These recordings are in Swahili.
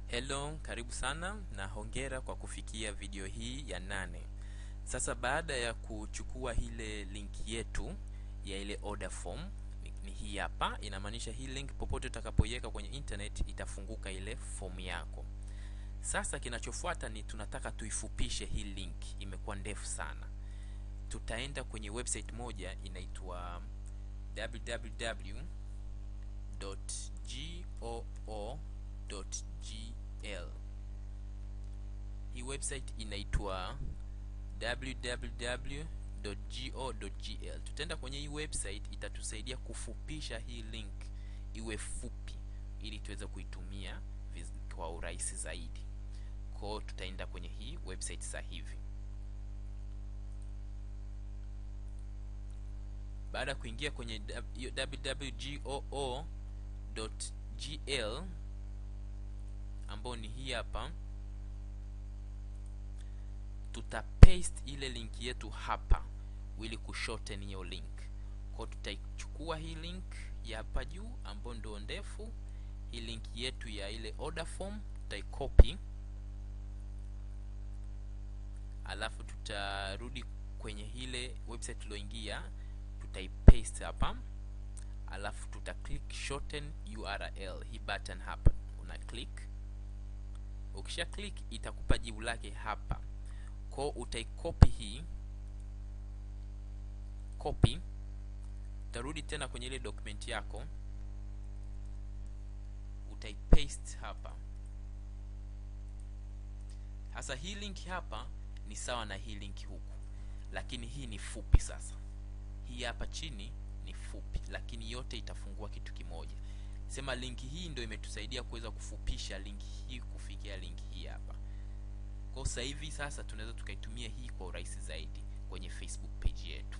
Hello, karibu sana na hongera kwa kufikia video hii ya 8. Sasa baada ya kuchukua ile link yetu ya ile order form, ni hii hapa. Inamaanisha hii link popote utakapoiweka kwenye internet itafunguka ile form yako. Sasa kinachofuata ni tunataka tuifupishe hii link, imekuwa ndefu sana. Tutaenda kwenye website moja inaitwa www.goo.gl. Hii website inaitwa www.goo.gl. Tutaenda kwenye hii website, itatusaidia kufupisha hii link iwe fupi ili tuweze kuitumia kwa urahisi zaidi. Kwa tutaenda kwenye hii website sasa hivi. Baada ya kuingia kwenye www.goo.gl ambao ni hii hapa, tutapaste ile link yetu hapa ili kushorten hiyo link. Kwa tutaichukua hii link ya hapa juu ambayo ndio ndefu, hii link yetu ya ile order form tutaicopy, alafu tutarudi kwenye ile website tulioingia, tutaipaste hapa, alafu tuta click shorten URL, hii button hapa una click. Ukisha click itakupa jibu lake hapa. Kwa utaicopy hii copy, utarudi tena kwenye ile document yako, utaipaste hapa. Hasa hii link hapa ni sawa na hii link huku, lakini hii ni fupi. Sasa hii hapa chini ni fupi, lakini yote itafungua kitu kimoja. Sema link hii ndio imetusaidia kuweza kufupisha link hii kufikia link hii hapa. Kwa sasa hivi sasa tunaweza tukaitumia hii kwa urahisi zaidi kwenye Facebook page yetu.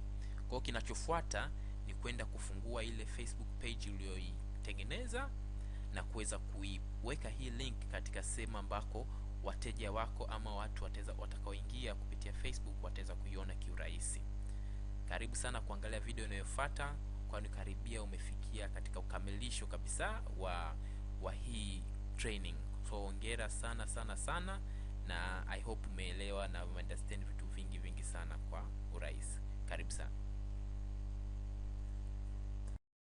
Kwa kinachofuata ni kwenda kufungua ile Facebook page uliyoitengeneza na kuweza kuiweka hii link katika sehemu ambako wateja wako ama watu watakaoingia kupitia Facebook wataweza kuiona kiurahisi. Karibu sana kuangalia video inayofuata, kwani karibia umefikia katika ukamilisho kabisa wa hii training. So hongera sana sana sana, na I hope umeelewa na understand vitu vingi sana kwa urahisi. Karibu sana.